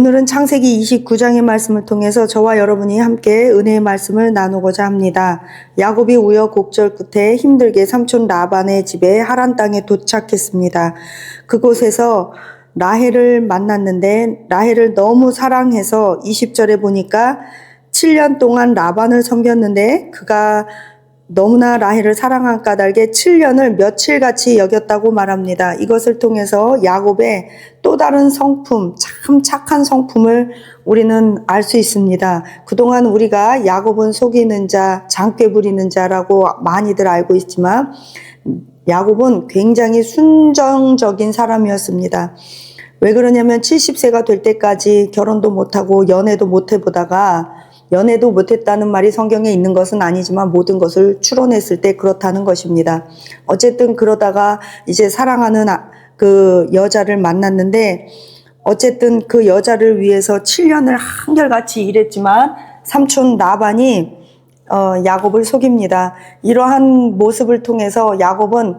오늘은 창세기 29장의 말씀을 통해서 저와 여러분이 함께 은혜의 말씀을 나누고자 합니다. 야곱이 우여곡절 끝에 힘들게 삼촌 라반의 집에 하란 땅에 도착했습니다. 그곳에서 라헬을 만났는데 라헬을 너무 사랑해서 20절에 보니까 7년 동안 라반을 섬겼는데 그가 너무나 라헬을 사랑한 까닭에 7년을 며칠같이 여겼다고 말합니다. 이것을 통해서 야곱의 또 다른 성품, 참 착한 성품을 우리는 알 수 있습니다. 그동안 우리가 야곱은 속이는 자, 장꾀 부리는 자라고 많이들 알고 있지만 야곱은 굉장히 순정적인 사람이었습니다. 왜 그러냐면 70세가 될 때까지 결혼도 못하고 연애도 못해보다가 연애도 못했다는 말이 성경에 있는 것은 아니지만 모든 것을 추론했을 때 그렇다는 것입니다. 어쨌든 그러다가 이제 사랑하는 그 여자를 만났는데 어쨌든 그 여자를 위해서 7년을 한결같이 일했지만 삼촌 라반이 야곱을 속입니다. 이러한 모습을 통해서 야곱은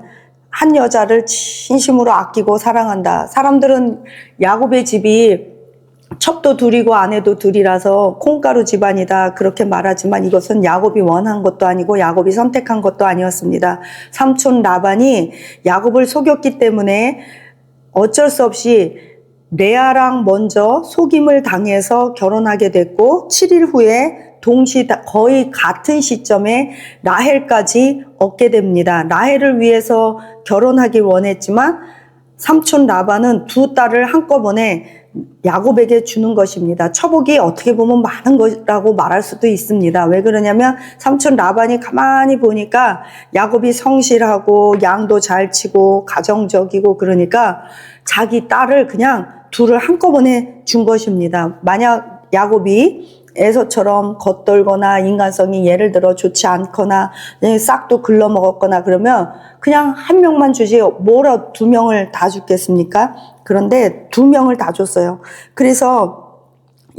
한 여자를 진심으로 아끼고 사랑한다. 사람들은 야곱의 집이 첩도 둘이고 아내도 둘이라서 콩가루 집안이다 그렇게 말하지만 이것은 야곱이 원한 것도 아니고 야곱이 선택한 것도 아니었습니다. 삼촌 라반이 야곱을 속였기 때문에 어쩔 수 없이 레아랑 먼저 속임을 당해서 결혼하게 됐고 7일 후에 거의 같은 시점에 라헬까지 얻게 됩니다. 라헬을 위해서 결혼하기 원했지만 삼촌 라반은 두 딸을 한꺼번에 야곱에게 주는 것입니다. 처복이 어떻게 보면 많은 거라고 말할 수도 있습니다. 왜 그러냐면 삼촌 라반이 가만히 보니까 야곱이 성실하고 양도 잘 치고 가정적이고 그러니까 자기 딸을 그냥 둘을 한꺼번에 준 것입니다. 만약 야곱이 에서처럼 겉돌거나 인간성이 예를 들어 좋지 않거나 싹도 글러먹었거나 그러면 그냥 한 명만 주지 뭐라 두 명을 다 줬겠습니까? 그런데 두 명을 다 줬어요. 그래서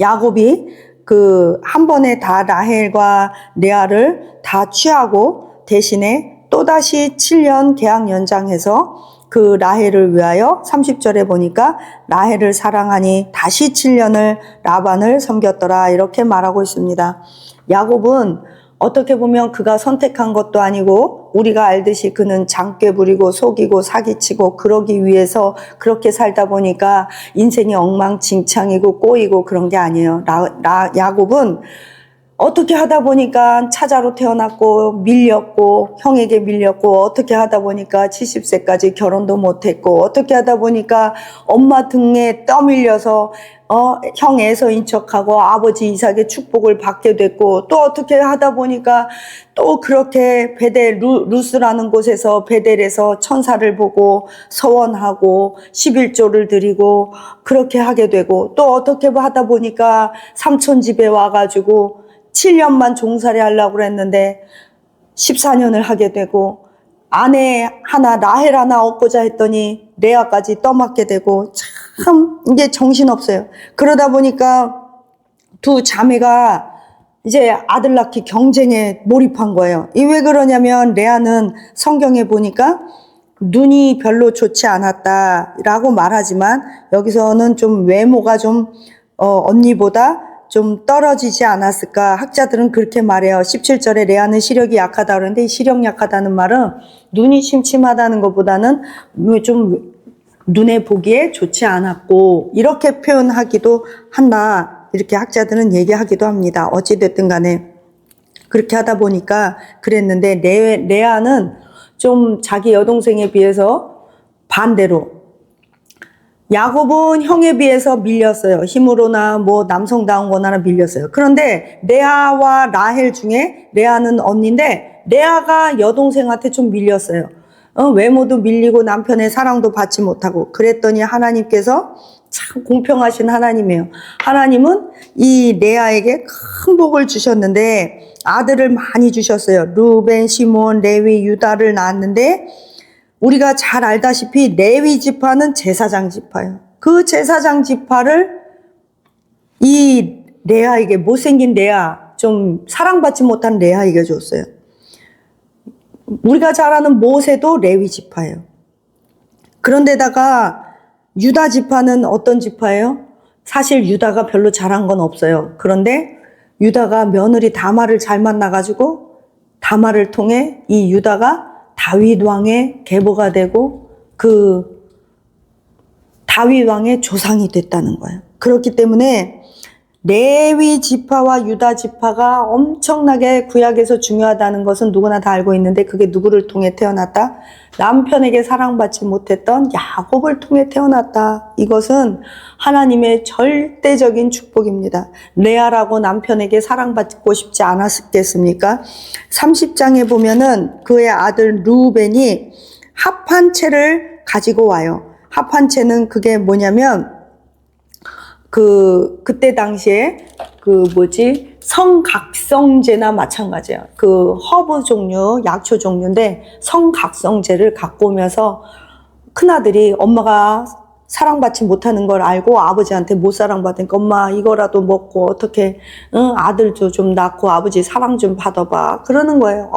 야곱이 그 한 번에 다 라헬과 레아를 다 취하고 대신에 또다시 7년 계약 연장해서 그 라헬을 위하여 30절에 보니까 라헬을 사랑하니 다시 7년을 라반을 섬겼더라 이렇게 말하고 있습니다. 야곱은 어떻게 보면 그가 선택한 것도 아니고 우리가 알듯이 그는 장꾀 부리고 속이고 사기치고 그러기 위해서 그렇게 살다 보니까 인생이 엉망진창이고 꼬이고 그런 게 아니에요. 야곱은 어떻게 하다 보니까 차자로 태어났고 밀렸고 형에게 밀렸고 어떻게 하다 보니까 70세까지 결혼도 못했고 어떻게 하다 보니까 엄마 등에 떠밀려서 형 에서인 척하고 아버지 이삭의 축복을 받게 됐고 또 어떻게 하다 보니까 또 그렇게 베델 루스라는 곳에서 베델에서 천사를 보고 서원하고 11조를 드리고 그렇게 하게 되고 또 어떻게 하다 보니까 삼촌 집에 와가지고 7년만 종살이 하려고 그랬는데 14년을 하게 되고 아내 하나 라헬 하나 얻고자 했더니 레아까지 떠맡게 되고 참 이게 정신없어요. 그러다 보니까 두 자매가 이제 아들 낳기 경쟁에 몰입한 거예요. 이 왜 그러냐면 레아는 성경에 보니까 눈이 별로 좋지 않았다라고 말하지만 여기서는 좀 외모가 좀 언니보다 좀 떨어지지 않았을까 학자들은 그렇게 말해요. 17절에 레아는 시력이 약하다 그러는데 이 시력 약하다는 말은 눈이 침침하다는 것보다는 좀 눈에 보기에 좋지 않았고 이렇게 표현하기도 한다 이렇게 학자들은 얘기하기도 합니다. 어찌됐든 간에 그렇게 하다 보니까 그랬는데 레아는 좀 자기 여동생에 비해서 반대로 야곱은 형에 비해서 밀렸어요. 힘으로나 뭐 남성다운 거나 밀렸어요. 그런데 레아와 라헬 중에 레아는 언니인데 레아가 여동생한테 좀 밀렸어요. 외모도 밀리고 남편의 사랑도 받지 못하고 그랬더니 하나님께서 참 공평하신 하나님이에요. 하나님은 이 레아에게 큰 복을 주셨는데 아들을 많이 주셨어요. 루벤, 시몬, 레위, 유다를 낳았는데 우리가 잘 알다시피 레위 지파는 제사장 지파예요. 그 제사장 지파를 이 레아에게 못생긴 레아, 좀 사랑받지 못한 레아에게 줬어요. 우리가 잘 아는 모세도 레위 지파예요. 그런데다가 유다 지파는 어떤 지파예요? 사실 유다가 별로 잘한 건 없어요. 그런데 유다가 며느리 다말을 잘 만나가지고 다말을 통해 이 유다가 다윗 왕의 계보가 되고 그 다윗 왕의 조상이 됐다는 거예요. 그렇기 때문에 레위 지파와 유다 지파가 엄청나게 구약에서 중요하다는 것은 누구나 다 알고 있는데, 그게 누구를 통해 태어났다? 남편에게 사랑받지 못했던 야곱을 통해 태어났다. 이것은 하나님의 절대적인 축복입니다. 레아라고 남편에게 사랑받고 싶지 않았겠습니까? 30장에 보면은 그의 아들 루벤이 합한 채를 가지고 와요. 합한 채는 그게 뭐냐면 그때 당시에 성각성제나 마찬가지예요. 허브 종류, 약초 종류인데 성각성제를 갖고 오면서 큰아들이 엄마가 사랑받지 못하는 걸 알고 아버지한테 못 사랑받으니까 엄마 이거라도 먹고 어떻게 아들도 좀 낳고 아버지 사랑 좀 받아봐 그러는 거예요.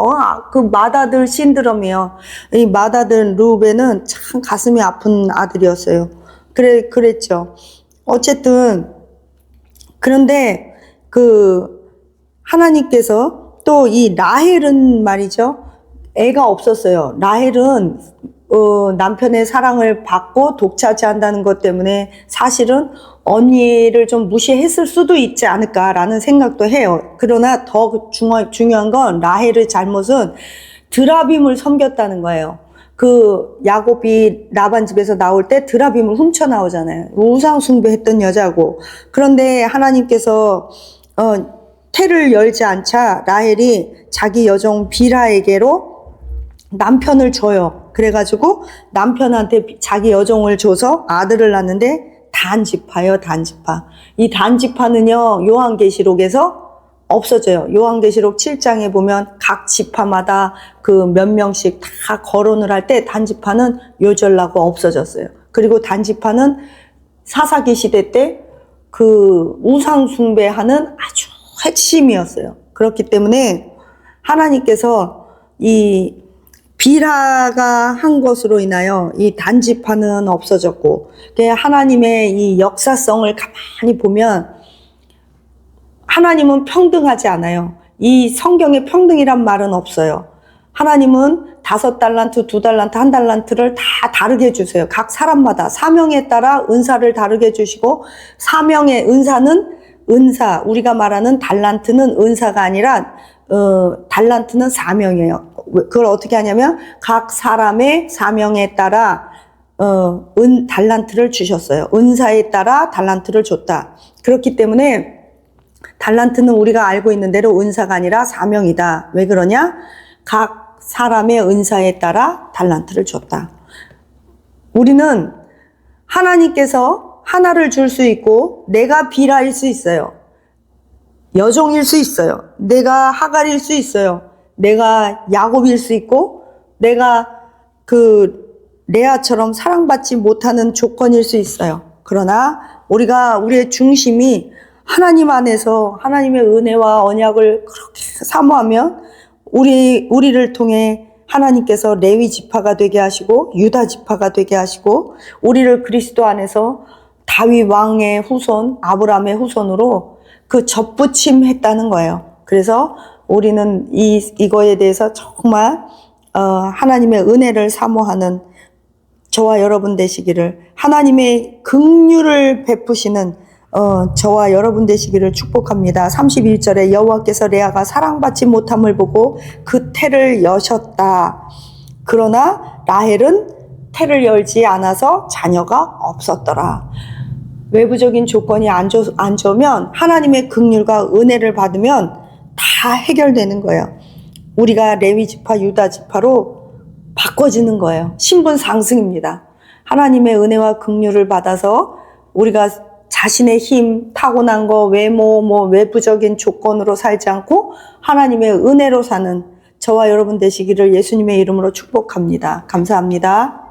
그 맏아들 신드롬이에요. 이 맏아들 루벤은 참 가슴이 아픈 아들이었어요. 그랬죠. 어쨌든 그런데 하나님께서 또 이 라헬은 말이죠. 애가 없었어요. 라헬은 남편의 사랑을 받고 독차지한다는 것 때문에 사실은 언니를 좀 무시했을 수도 있지 않을까라는 생각도 해요. 그러나 더 중요한 건 라헬의 잘못은 드라빔을 섬겼다는 거예요. 야곱이 라반 집에서 나올 때 드라빔을 훔쳐 나오잖아요. 우상 숭배했던 여자고. 그런데 하나님께서 태를 열지 않자 라헬이 자기 여종 빌하에게로 남편을 줘요. 그래가지고 남편한테 자기 여종을 줘서 아들을 낳는데 단지파요, 단지파. 이 단지파는요, 요한계시록에서 없어져요. 요한계시록 7장에 보면 각 지파마다 몇 명씩 다 거론을 할 때 단지파는 요절나고 없어졌어요. 그리고 단지파는 사사기 시대 때 우상 숭배하는 아주 핵심이었어요. 그렇기 때문에 하나님께서 이 빌하가 한 것으로 인하여 이 단지파는 없어졌고, 하나님의 이 역사성을 가만히 보면 하나님은 평등하지 않아요. 이 성경에 평등이란 말은 없어요. 하나님은 5달란트, 2달란트, 1달란트를 다 다르게 주세요. 각 사람마다 사명에 따라 은사를 다르게 주시고, 사명의 은사는 은사, 우리가 말하는 달란트는 은사가 아니라 달란트는 사명이에요. 그걸 어떻게 하냐면 각 사람의 사명에 따라 달란트를 주셨어요. 은사에 따라 달란트를 줬다. 그렇기 때문에 달란트는 우리가 알고 있는 대로 은사가 아니라 사명이다. 왜 그러냐? 각 사람의 은사에 따라 달란트를 줬다. 우리는 하나님께서 하나를 줄 수 있고 내가 빌하일 수 있어요. 여종일 수 있어요. 내가 하갈일 수 있어요. 내가 야곱일 수 있고 내가 레아처럼 사랑받지 못하는 조건일 수 있어요. 그러나 우리의 중심이 하나님 안에서 하나님의 은혜와 언약을 그렇게 사모하면 우리를 통해 하나님께서 레위 지파가 되게 하시고 유다 지파가 되게 하시고 우리를 그리스도 안에서 다윗 왕의 후손, 아브라함의 후손으로 접붙임했다는 거예요. 그래서 우리는 이거에 대해서 정말 하나님의 은혜를 사모하는 저와 여러분 되시기를, 하나님의 긍휼을 베푸시는 저와 여러분 되시기를 축복합니다. 31절에 여호와께서 레아가 사랑받지 못함을 보고 그 태를 여셨다. 그러나 라헬은 태를 열지 않아서 자녀가 없었더라. 외부적인 조건이 안 좋으면 하나님의 긍휼과 은혜를 받으면 다 해결되는 거예요. 우리가 레위 지파, 유다 지파로 바꿔지는 거예요. 신분 상승입니다. 하나님의 은혜와 긍휼을 받아서 우리가 자신의 힘, 타고난 거, 외모, 외부적인 조건으로 살지 않고 하나님의 은혜로 사는 저와 여러분 되시기를 예수님의 이름으로 축복합니다. 감사합니다.